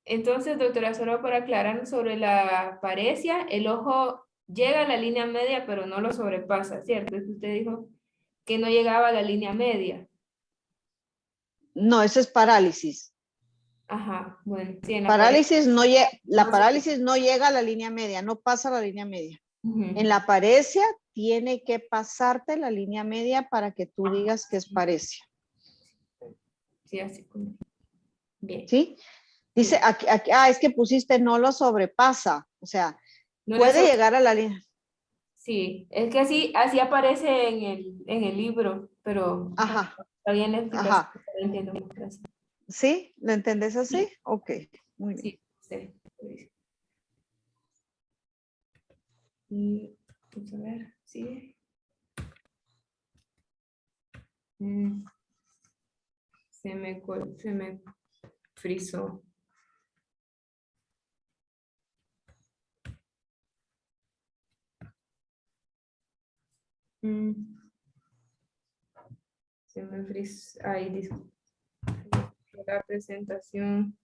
Speaker 6: Entonces, doctora, solo para aclarar sobre la paresia, el ojo llega a la línea media, pero no lo sobrepasa, ¿cierto? Es que usted dijo que no llegaba a la línea media.
Speaker 2: No, eso es parálisis.
Speaker 6: Ajá, bueno, sí, en la paresia.
Speaker 2: Parálisis no llega, la
Speaker 6: No se-
Speaker 2: parálisis no llega a la línea media, no pasa la línea media.
Speaker 6: Ujú.
Speaker 2: En la paresia tiene que pasarte la línea media para que tú digas que es paresia.
Speaker 6: Sí, así como. Bien.
Speaker 2: ¿Sí? Dice, es que pusiste no lo sobrepasa. O sea,
Speaker 6: No
Speaker 2: puede
Speaker 6: le
Speaker 2: llegar a la línea.
Speaker 6: Sí, es que así aparece en el libro, pero
Speaker 2: Ajá,
Speaker 6: está bien la explicación,
Speaker 2: ajá.
Speaker 6: lo entiendo más, gracias.
Speaker 2: ¿Sí? ¿Lo entendés así?
Speaker 6: Sí,
Speaker 2: Ok, muy bien.
Speaker 6: sí, sí. Y, vamos a ver, sí. Se me frizó. Mm, Se me frizó. Ay, disculpe. La presentación.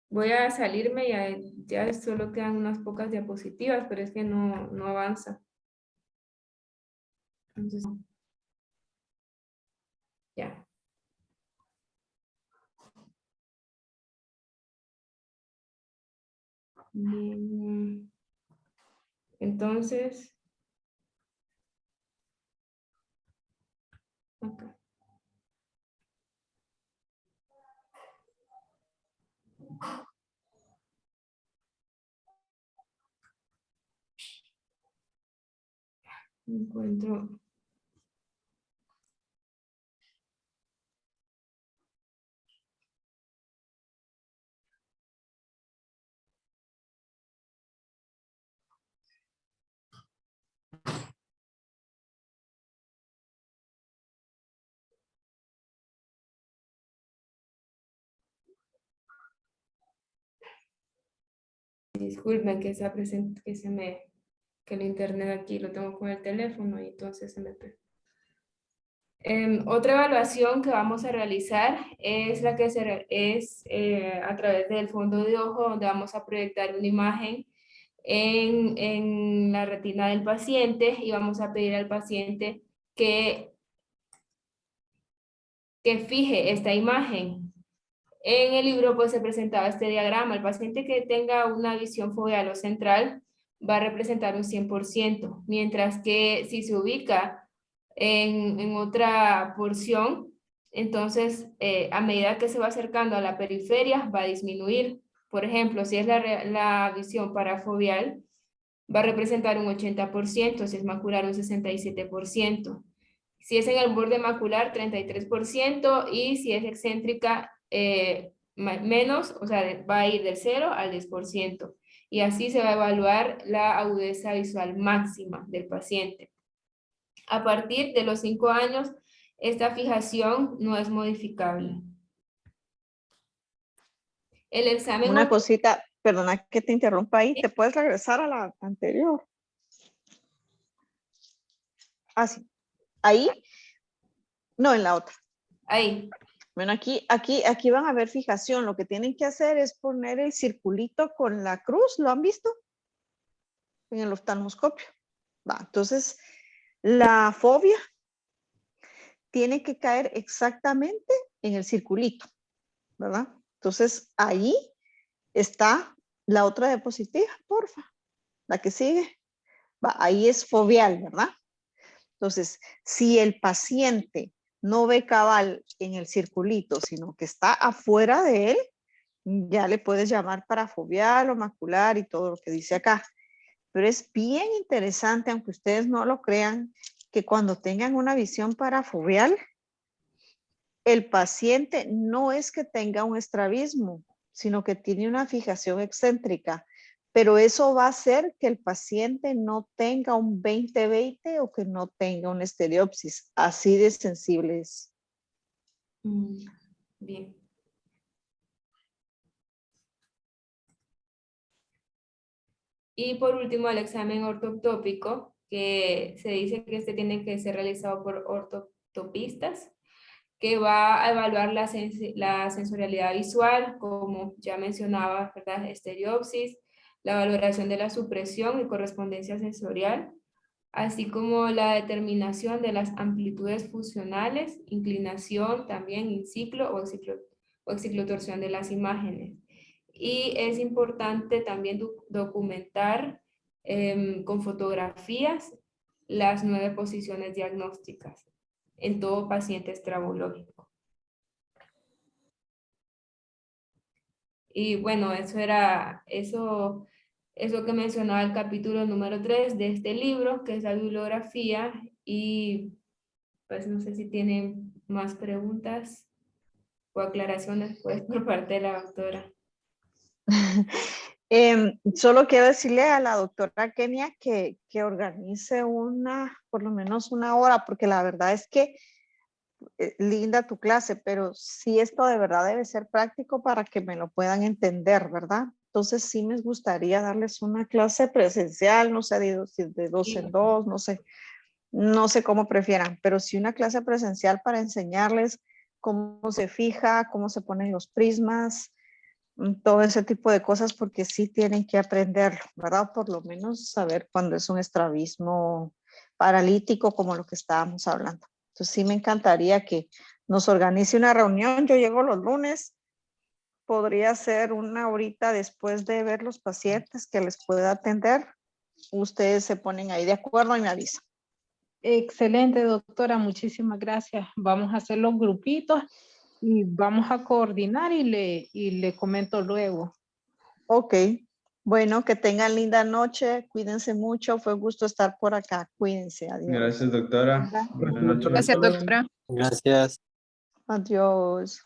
Speaker 6: Voy a salirme, ya solo quedan unas pocas diapositivas, pero es que no avanza. Entonces, ya. Bien. Entonces, acá. Encuentro. Disculpen que que el internet aquí lo tengo con el teléfono y entonces se me otra evaluación que vamos a realizar es la que es a través del fondo de ojo, donde vamos a proyectar una imagen en la retina del paciente y vamos a pedir al paciente que fije esta imagen. En el libro pues se presentaba este diagrama. El paciente que tenga una visión foveal o central va a representar un 100%, mientras que si se ubica en otra porción, entonces a medida que se va acercando a la periferia va a disminuir. Por ejemplo, si es la visión parafoveal, va a representar un 80%, si es macular un 67%. Si es en el borde macular, 33%, y si es excéntrica, menos, o sea, va a ir del 0 al 10%. Y así se va a evaluar la agudeza visual máxima del paciente. A partir de los 5 años, esta fijación no es modificable. El examen...
Speaker 2: Una cosita, perdona que te interrumpa ahí, ¿te puedes regresar a la anterior? Así, ahí, no, en la otra.
Speaker 6: Ahí.
Speaker 2: Bueno, aquí van a ver fijación. Lo que tienen que hacer es poner el circulito con la cruz. ¿Lo han visto? En el oftalmoscopio. Va, entonces, la fobia tiene que caer exactamente en el circulito, ¿verdad? Entonces, ahí está la otra diapositiva, porfa. La que sigue. Va, ahí es foveal, ¿verdad? Entonces, si el paciente no ve cabal en el circulito, sino que está afuera de él, ya le puedes llamar parafoveal o macular y todo lo que dice acá. Pero es bien interesante, aunque ustedes no lo crean, que cuando tengan una visión parafoveal, el paciente no es que tenga un estrabismo, sino que tiene una fijación excéntrica. Pero eso va a hacer que el paciente no tenga un 20-20 o que no tenga una estereopsis. Así de sensible es.
Speaker 6: Bien. Y por último, el examen ortoptópico, que se dice que este tiene que ser realizado por ortopistas, que va a evaluar la sensorialidad visual, como ya mencionaba, ¿verdad? Estereopsis, la valoración de la supresión y correspondencia sensorial, así como la determinación de las amplitudes funcionales, inclinación también en ciclo o ciclotorsión de las imágenes. Y es importante también documentar con fotografías las 9 posiciones diagnósticas en todo paciente estrabulógico. Y bueno, eso es lo que mencionaba el capítulo número 3 de este libro, que es la bibliografía, y pues no sé si tienen más preguntas o aclaraciones pues por parte de la doctora.
Speaker 2: Solo quiero decirle a la doctora Kenia que organice por lo menos una hora, porque la verdad es que linda tu clase, pero sí esto de verdad debe ser práctico para que me lo puedan entender, ¿verdad? Entonces sí me gustaría darles una clase presencial, no sé, de dos en dos, no sé cómo prefieran, pero sí una clase presencial para enseñarles cómo se fija, cómo se ponen los prismas, todo ese tipo de cosas, porque sí tienen que aprenderlo, ¿verdad? Por lo menos saber cuándo es un estrabismo paralítico, como lo que estábamos hablando. Entonces sí me encantaría que nos organice una reunión. Yo llego los lunes, podría ser una horita después de ver los pacientes que les pueda atender. Ustedes se ponen ahí de acuerdo y me avisan.
Speaker 5: Excelente, doctora, muchísimas gracias. Vamos a hacer los grupitos y vamos a coordinar y le comento luego.
Speaker 2: Ok, bueno, que tengan linda noche, cuídense mucho, fue un gusto estar por acá, cuídense, adiós.
Speaker 7: Gracias, doctora. Buenas noches.
Speaker 1: Gracias, doctora.
Speaker 8: Gracias.
Speaker 2: Adiós.